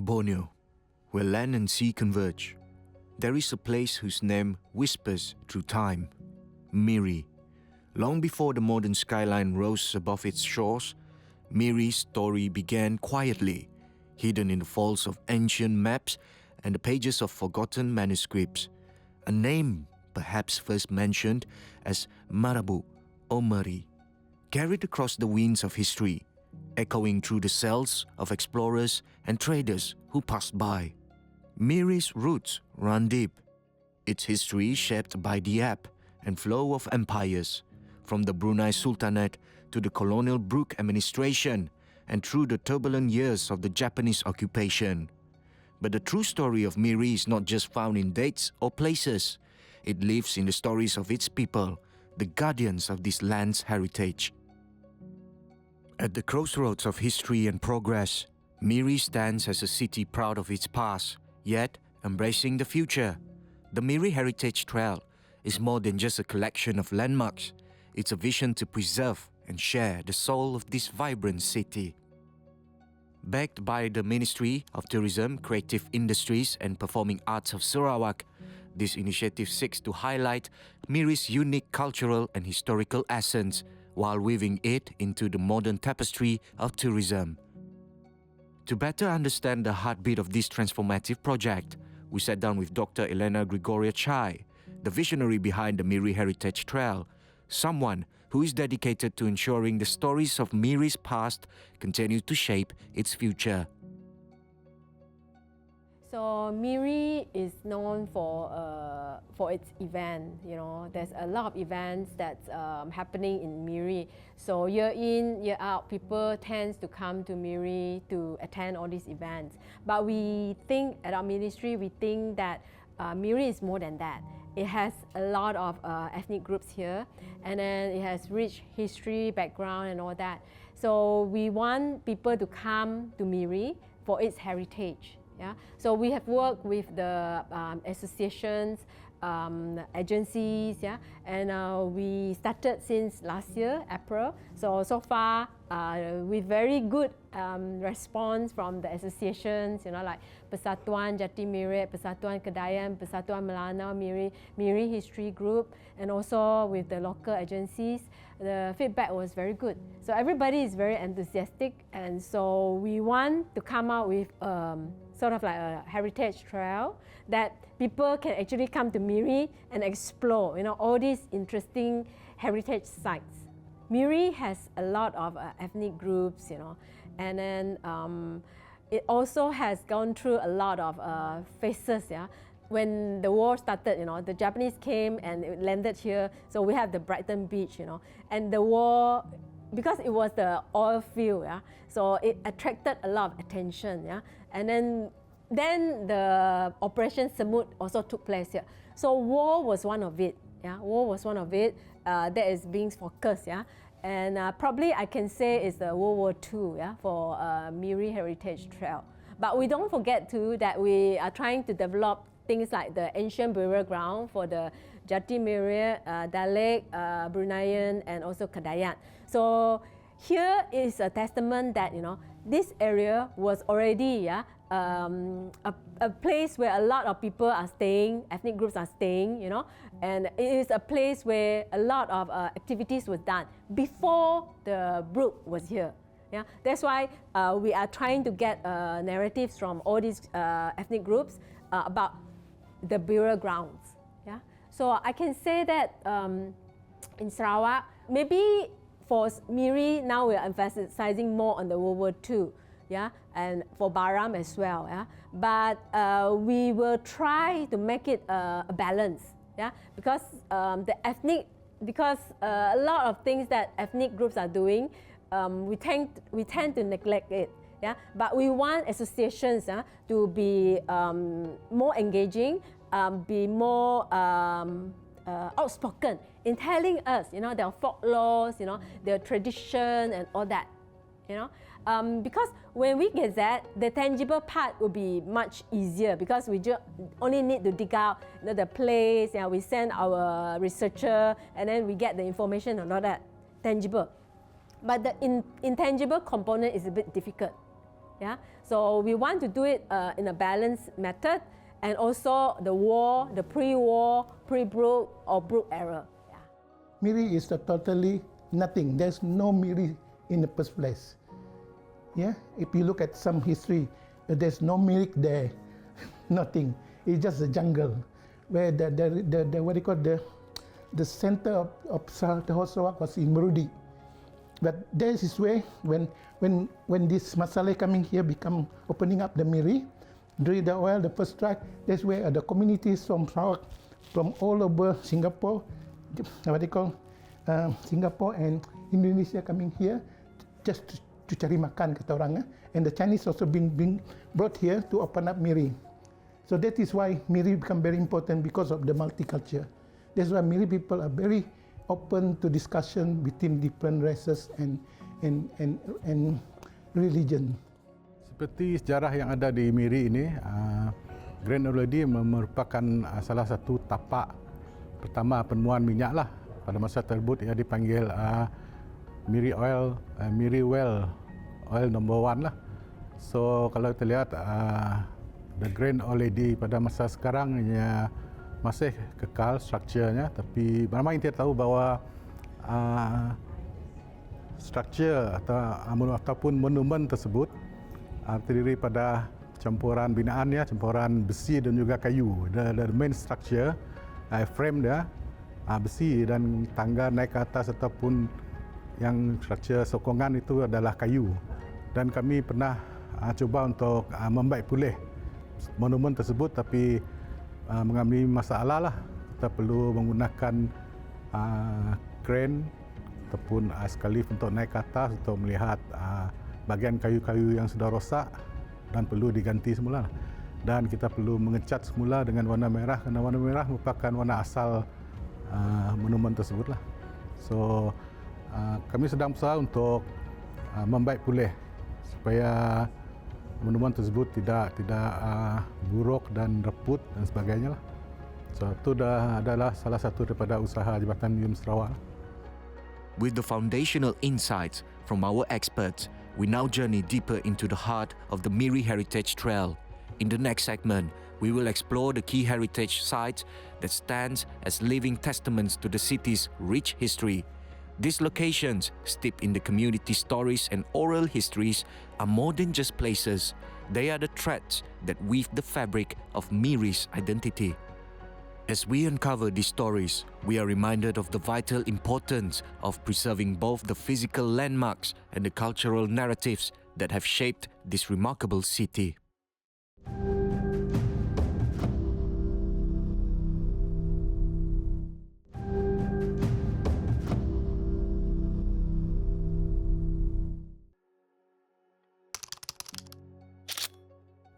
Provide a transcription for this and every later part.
Borneo, where land and sea converge, there is a place whose name whispers through time, Miri. Long before the modern skyline rose above its shores, Miri's story began quietly, hidden in the folds of ancient maps and the pages of forgotten manuscripts. A name perhaps first mentioned as Marabu or Mari, carried across the winds of history, echoing through the cells of explorers and traders who passed by. Miri's roots run deep, its history shaped by the ebb and flow of empires, from the Brunei Sultanate to the colonial Brooke administration and through the turbulent years of the Japanese occupation. But the true story of Miri is not just found in dates or places. It lives in the stories of its people, the guardians of this land's heritage. At the crossroads of history and progress, Miri stands as a city proud of its past, yet embracing the future. The Miri Heritage Trail is more than just a collection of landmarks. It's a vision to preserve and share the soul of this vibrant city. Backed by the Ministry of Tourism, Creative Industries and Performing Arts of Sarawak, this initiative seeks to highlight Miri's unique cultural and historical essence while weaving it into the modern tapestry of tourism. To better understand the heartbeat of this transformative project, we sat down with Dr. Elena Gregoria Chai, the visionary behind the Miri Heritage Trail, someone who is dedicated to ensuring the stories of Miri's past continue to shape its future. So Miri is known for its event. There's a lot of events that's happening in Miri. So year in, year out, people tend to come to Miri to attend all these events. But we think at our ministry, we think that Miri is more than that. It has a lot of ethnic groups here, and then it has rich history, background, and all that. So we want people to come to Miri for its heritage. Yeah? So we have worked with the associations, agencies, yeah? And we started since last year, April. So far, with very good response from the associations, like Persatuan Jati Mirit, Persatuan Kedayan, Persatuan Melanau, Miri History Group, and also with the local agencies. The feedback was very good. So everybody is very enthusiastic, and so we want to come out with sort of like a heritage trail that people can actually come to Miri and explore, all these interesting heritage sites. Miri has a lot of ethnic groups, and then it also has gone through a lot of phases. Yeah? When the war started, the Japanese came and it landed here, so we have the Brighton Beach, and the war, because it was the oil field, yeah, so it attracted a lot of attention, yeah, and then the Operation Semut also took place here. So war was one of it, yeah, war was one of it that is being focused, yeah, and probably I can say it's the World War II, yeah, for Miri Heritage Trail. But we don't forget too that we are trying to develop things like the ancient burial ground for the Jati Mirit, Dalek, Bruneian, and also Kedayan. So here is a testament that this area was already a place where a lot of people are staying, ethnic groups are staying, and it is a place where a lot of activities were done before the Brooke was here. Yeah, that's why we are trying to get narratives from all these ethnic groups about the burial grounds. Yeah, so I can say that in Sarawak, maybe for Miri now we're emphasizing more on the World War II, yeah, and for Baram as well. Yeah, but we will try to make it a balance. Yeah, because a lot of things that ethnic groups are doing, we tend to neglect it. Yeah, but we want associations to be more engaging, be more outspoken in telling us, their folklore, their tradition and all that, because when we get that, the tangible part will be much easier because we just only need to dig out the place. We send our researcher and then we get the information and all that tangible. But the intangible component is a bit difficult. Yeah, so we want to do it in a balanced method, and also the war, the pre-war, pre-Brook or Brook era. Yeah. Miri is totally nothing. There's no Miri in the first place. Yeah, if you look at some history, there's no Miri there, nothing. It's just a jungle where the what do you call the center of the whole Sarawak was in Merudi. But there's this way when this Masaleh coming here become opening up the Miri, during the oil, the first strike, that's where the communities from Sarawak, from all over Singapore, what they call Singapore and Indonesia coming here just to cari makan kata orang. And the Chinese also been brought here to open up Miri. So that is why Miri become very important because of the multicultural. That's why Miri people are very open to discussion between different races and religion. Seperti sejarah yang ada di Miri ini, Grand Old Lady merupakan salah satu tapak pertama penemuan minyak lah. Pada masa tersebut ia dipanggil Miri Well Oil number 1 lah. So kalau kita lihat the Grand Old Lady pada masa sekarang ia masih kekal strukturnya, tapi ramai yang tidak tahu bahawa struktur ataupun monumen tersebut terdiri pada campuran binaan ya, campuran besi dan juga kayu. The main structure, frame dia besi dan tangga naik ke atas ataupun yang struktur sokongan itu adalah kayu. Dan kami pernah cuba untuk membaik pulih monumen tersebut, tapi mengalami masalah lah. Kita perlu menggunakan crane ataupun escalift untuk naik ke atas untuk melihat bahagian kayu-kayu yang sudah rosak dan perlu diganti semula. Dan kita perlu mengecat semula dengan warna merah kerana warna merah merupakan warna asal monumen tersebut lah. So kami sedang berusaha untuk membaik pulih supaya monumen tersebut tidak buruk dan reput dan sebagainya lah. So itu adalah salah satu daripada usaha Jabatan Museum Sarawak. With the foundational insights from our experts, we now journey deeper into the heart of the Miri Heritage Trail. In the next segment, we will explore the key heritage sites that stands as living testaments to the city's rich history. These locations, steeped in the community stories and oral histories, are more than just places. They are the threads that weave the fabric of Miri's identity. As we uncover these stories, we are reminded of the vital importance of preserving both the physical landmarks and the cultural narratives that have shaped this remarkable city.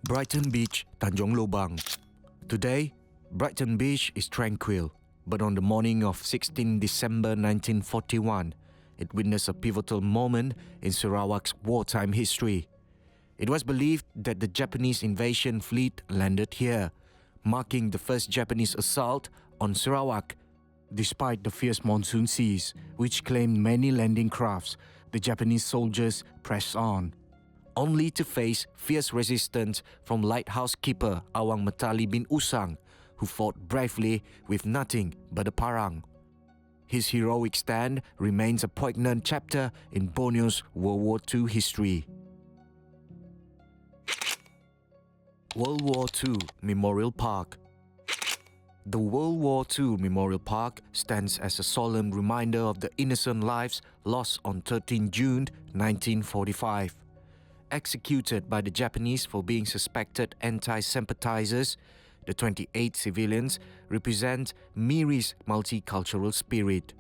Brighton Beach, Tanjung Lobang. Today, Brighton Beach is tranquil, but on the morning of 16 December 1941, it witnessed a pivotal moment in Sarawak's wartime history. It was believed that the Japanese invasion fleet landed here, marking the first Japanese assault on Sarawak. Despite the fierce monsoon seas, which claimed many landing crafts, the Japanese soldiers pressed on, only to face fierce resistance from lighthouse keeper Awang Matali bin Usang, who fought bravely with nothing but a parang. His heroic stand remains a poignant chapter in Borneo's World War II history. World War II Memorial Park. The World War II Memorial Park stands as a solemn reminder of the innocent lives lost on 13 June 1945. Executed by the Japanese for being suspected anti-sympathizers, the 28 civilians represent Miri's multicultural spirit.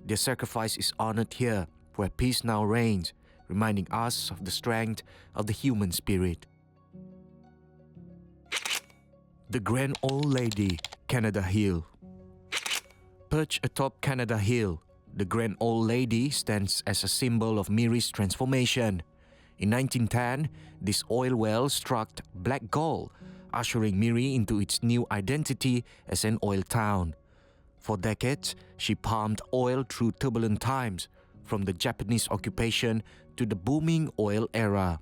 Their sacrifice is honored here, where peace now reigns, reminding us of the strength of the human spirit. The Grand Old Lady, Canada Hill. Perched atop Canada Hill, the Grand Old Lady stands as a symbol of Miri's transformation. In 1910, this oil well struck black gold, ushering Miri into its new identity as an oil town. For decades, she pumped oil through turbulent times, from the Japanese occupation to the booming oil era.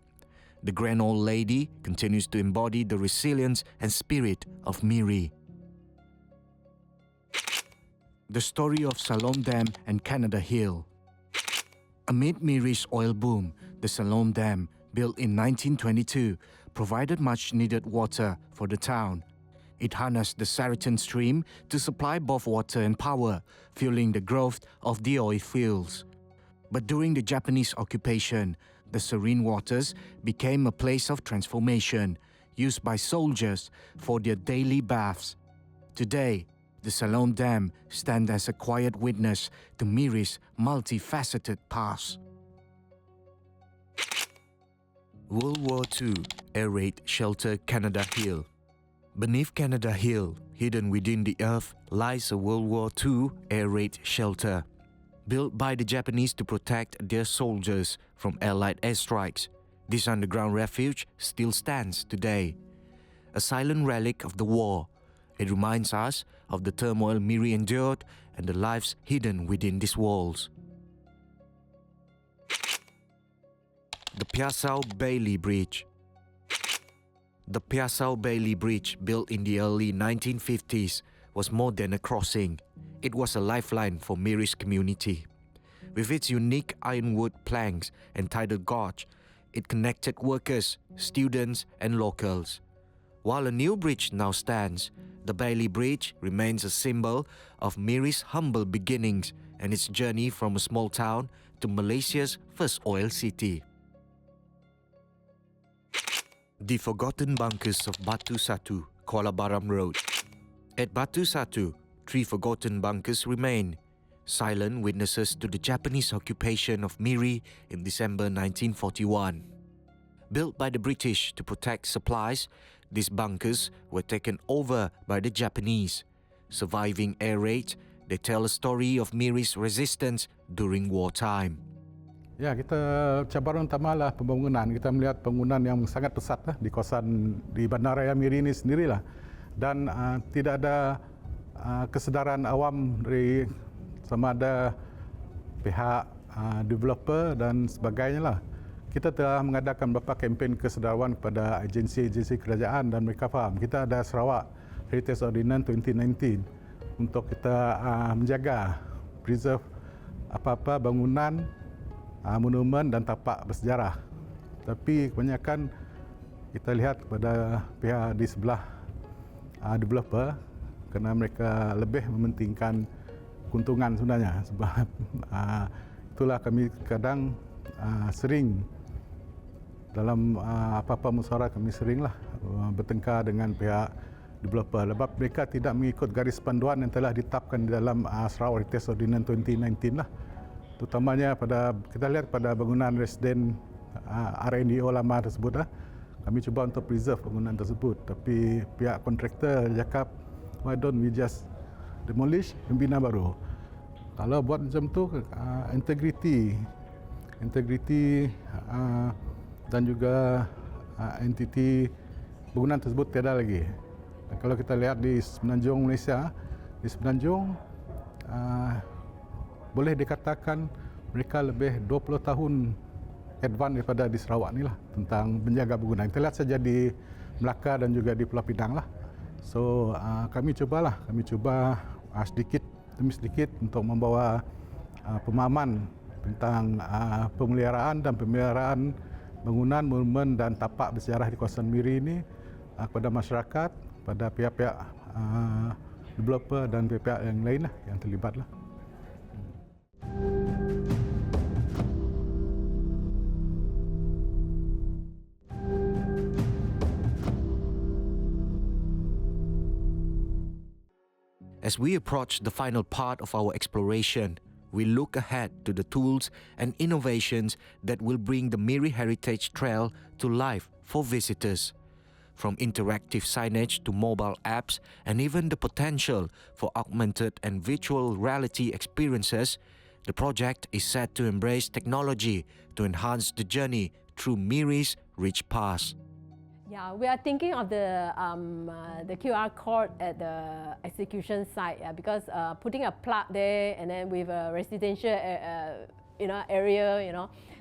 The grand old lady continues to embody the resilience and spirit of Miri. The story of Siloam Dam and Canada Hill. Amid Miri's oil boom, the Siloam Dam, built in 1922, provided much-needed water for the town. It harnessed the Saracen stream to supply both water and power, fueling the growth of the oil fields. But during the Japanese occupation, the serene waters became a place of transformation, used by soldiers for their daily baths. Today, the Siloam Dam stands as a quiet witness to Miri's multifaceted past. World War II Air Raid Shelter Canada Hill. Beneath Canada Hill, hidden within the earth, lies a World War II air raid shelter. Built by the Japanese to protect their soldiers from Allied airstrikes, this underground refuge still stands today. A silent relic of the war, it reminds us of the turmoil Miri endured and the lives hidden within these walls. The Piassau-Bailey Bridge. The Piassau-Bailey Bridge, built in the early 1950s, was more than a crossing. It was a lifeline for Miri's community. With its unique ironwood planks and tidal gauge, it connected workers, students, and locals. While a new bridge now stands, the Bailey Bridge remains a symbol of Miri's humble beginnings and its journey from a small town to Malaysia's first oil city. The Forgotten Bunkers of Batu Satu, Kuala Baram Road. At Batu Satu, 3 forgotten bunkers remain, silent witnesses to the Japanese occupation of Miri in December 1941. Built by the British to protect supplies, these bunkers were taken over by the Japanese. Surviving air raids, they tell a story of Miri's resistance during wartime. Ya, kita cabaran utamalah pembangunan. Kita melihat pembangunan yang sangat pesat di kawasan di Bandaraya Miri ini sendirilah. Dan tidak ada kesedaran awam dari sama ada pihak developer dan sebagainya lah. Kita telah mengadakan beberapa kempen kesedaran kepada agensi-agensi kerajaan dan mereka faham. Kita ada Sarawak Heritage Ordinance 2019 untuk kita menjaga, preserve apa-apa bangunan, monumen dan tapak bersejarah. Tapi kebanyakan kita lihat kepada pihak di sebelah developer kerana mereka lebih mementingkan keuntungan sebenarnya. Sebab itulah kami kadang sering dalam apa-apa musyawarah kami seringlah bertengkar dengan pihak developer sebab mereka tidak mengikut garis panduan yang telah ditetapkan di dalam Sarawak Heritage Ordinance 2019 lah. Terutamanya kita lihat pada bangunan residen RNDO lama tersebut lah. Kami cuba untuk preserve bangunan tersebut, tapi pihak kontraktor cakap, why don't we just demolish dan bina baru. Kalau buat macam tu, integriti dan juga entiti bangunan tersebut tiada lagi. Dan kalau kita lihat di Semenanjung Malaysia, di Semenanjung boleh dikatakan mereka lebih 20 tahun advance daripada di Sarawak ni lah tentang menjaga bangunan. Kita lihat saja di Melaka dan juga di Pulau Pinang lah. So kami cuba sedikit demi sedikit untuk membawa pemahaman tentang pemeliharaan dan pemeliharaan bangunan, monumen dan tapak bersejarah di kawasan Miri ini kepada masyarakat, pada pihak-pihak developer dan pihak-pihak yang lain lah yang terlibat lah. As we approach the final part of our exploration, we look ahead to the tools and innovations that will bring the Miri Heritage Trail to life for visitors. From interactive signage to mobile apps and even the potential for augmented and virtual reality experiences, the project is set to embrace technology to enhance the journey through Miri's rich past. Yeah, we are thinking of the QR code at the execution site because putting a plug there and then with a residential area,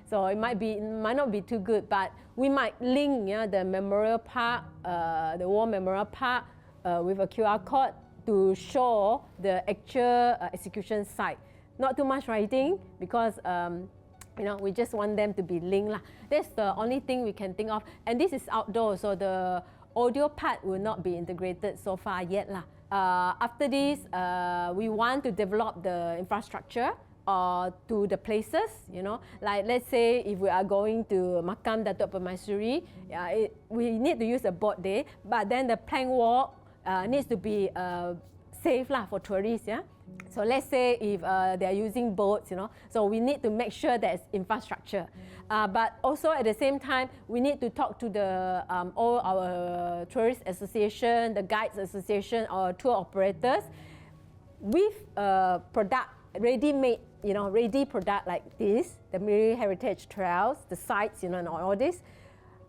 So it might not be too good, but we might link the memorial park, the war memorial park with a QR code to show the actual execution site. Not too much writing because we just want them to be linked. That's the only thing we can think of. And this is outdoor, so the audio part will not be integrated so far yet. After this, we want to develop the infrastructure to the places, like let's say if we are going to Makam Datuk Permaisuri, we need to use a boat there, but then the plank walk needs to be safe for tourists. So let's say if they are using boats, so we need to make sure there's infrastructure. But also at the same time, we need to talk to the all our tourist association, the guides association, or tour operators with product ready-made, ready product like this, the Miri Heritage Trails, the sites, and all this.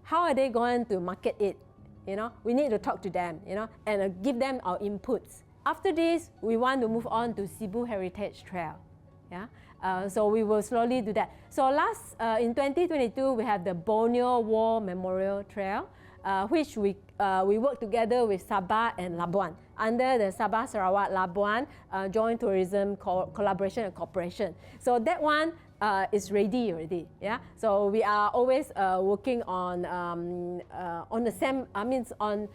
How are they going to market it? We need to talk to them, and give them our inputs. After this, we want to move on to Cebu Heritage Trail. So we will slowly do that. So in 2022, we have the Borneo War Memorial Trail, which we work together with Sabah and Labuan under the Sabah Sarawak Labuan Joint Tourism Collaboration and Cooperation. So that one is ready already. So we are always working on the same. On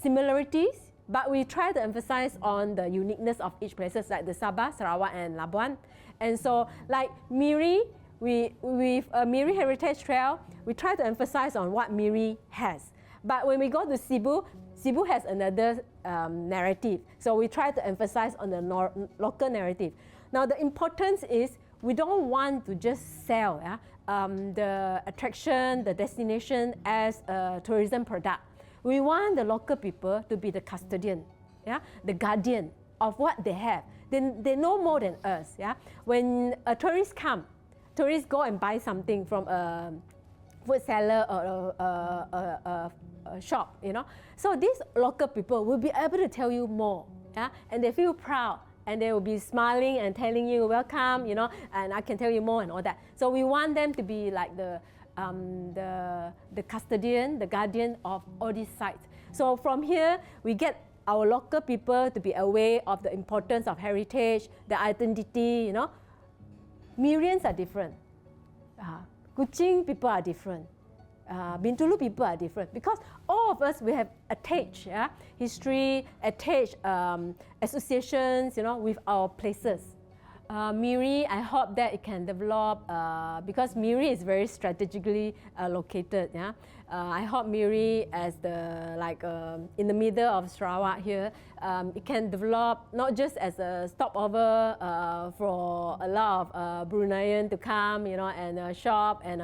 similarities. But we try to emphasize on the uniqueness of each places, like the Sabah, Sarawak, and Labuan. And so, like Miri, with Miri Heritage Trail, we try to emphasize on what Miri has. But when we go to Cebu, Cebu has another narrative. So we try to emphasize on the local narrative. Now, the importance is we don't want to just sell the attraction, the destination as a tourism product. We want the local people to be the custodian, the guardian of what they have. They know more than us. When a tourist go and buy something from a food seller or a shop, So these local people will be able to tell you more, and they feel proud. And they will be smiling and telling you, welcome, and I can tell you more and all that. So we want them to be like the custodian, the guardian of all these sites. So from here, we get our local people to be aware of the importance of heritage, the identity, Mirians are different. Kuching people are different. Bintulu people are different. Because all of us, we have attached history, attached associations, with our places. Miri, I hope that it can develop because Miri is very strategically located. I hope Miri, as in the middle of Sarawak here, it can develop not just as a stopover for a lot of Bruneian to come, and shop and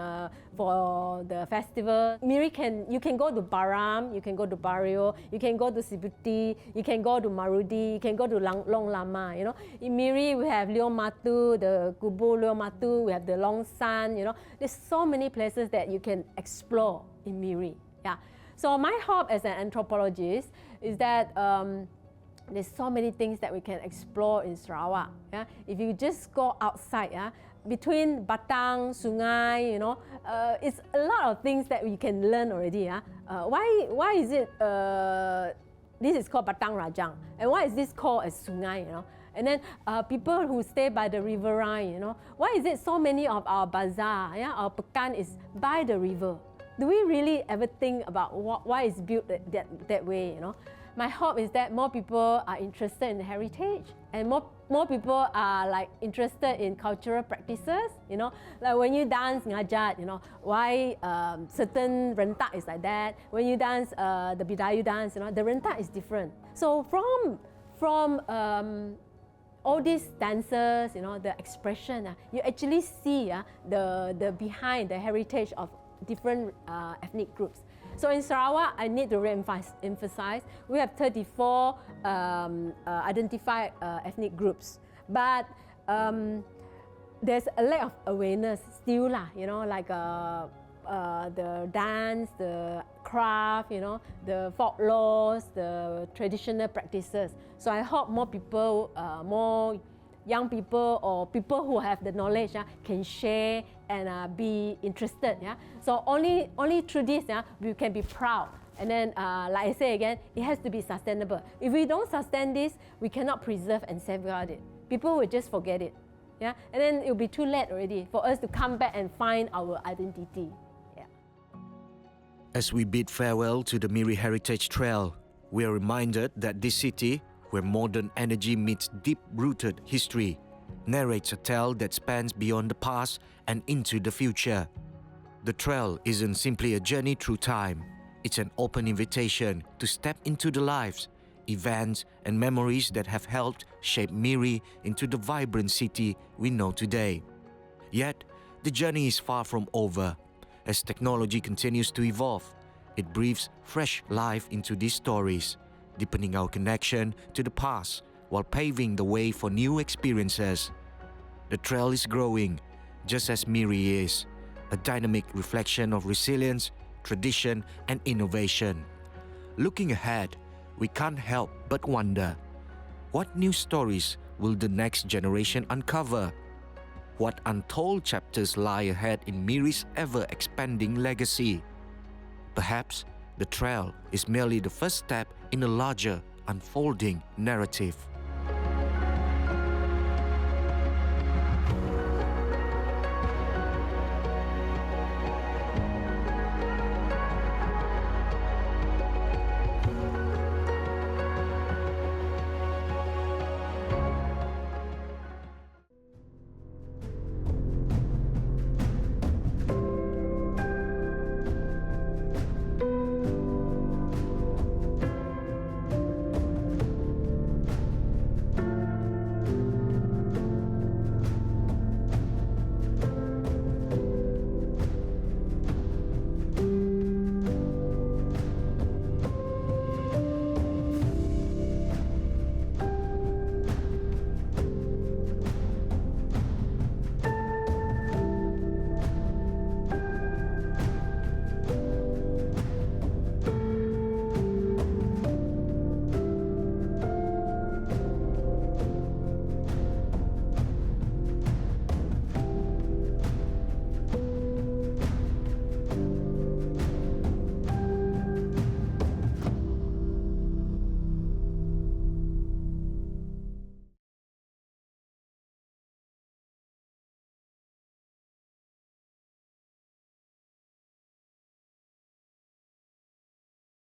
for the festival. Miri you can go to Baram, you can go to Bario, you can go to Sibuti, you can go to Marudi, you can go to Long Lama. In Miri we have Leong Matu, the Kubu Leong Matu, we have the Long San. There's so many places that you can explore in Miri. So my hope as an anthropologist is that there's so many things that we can explore in Sarawak. If you just go outside, between Batang, Sungai, it's a lot of things that we can learn already. Why is it this is called Batang Rajang, and why is this called a Sungai? And then people who stay by the riverine, why is it so many of our bazaar, our pekan is by the river? Do we really ever think about why it's built that way? My hope is that more people are interested in heritage, and more people are interested in cultural practices. Like when you dance ngajat, why certain rentak is like that. When you dance the Bidayu dance, the rentak is different. So from all these dances, the expression, you actually see the behind the heritage of different ethnic groups. So in Sarawak, I need to emphasize, we have 34 identified ethnic groups, but there's a lack of awareness still, the dance, the craft, the folklores, the traditional practices. So I hope more people, more young people or people who have the knowledge can share, and be interested. Yeah. So only through this, yeah, we can be proud. And then, like I say again, it has to be sustainable. If we don't sustain this, we cannot preserve and safeguard it. People will just forget it. Yeah. And then it will be too late already for us to come back and find our identity. Yeah. As we bid farewell to the Miri Heritage Trail, we are reminded that this city, where modern energy meets deep-rooted history, narrates a tale that spans beyond the past and into the future. The trail isn't simply a journey through time. It's an open invitation to step into the lives, events, and memories that have helped shape Miri into the vibrant city we know today. Yet, the journey is far from over. As technology continues to evolve, it breathes fresh life into these stories, deepening our connection to the past while paving the way for new experiences. The trail is growing, just as Miri is, a dynamic reflection of resilience, tradition, and innovation. Looking ahead, we can't help but wonder, what new stories will the next generation uncover? What untold chapters lie ahead in Miri's ever-expanding legacy? Perhaps the trail is merely the first step in a larger, unfolding narrative.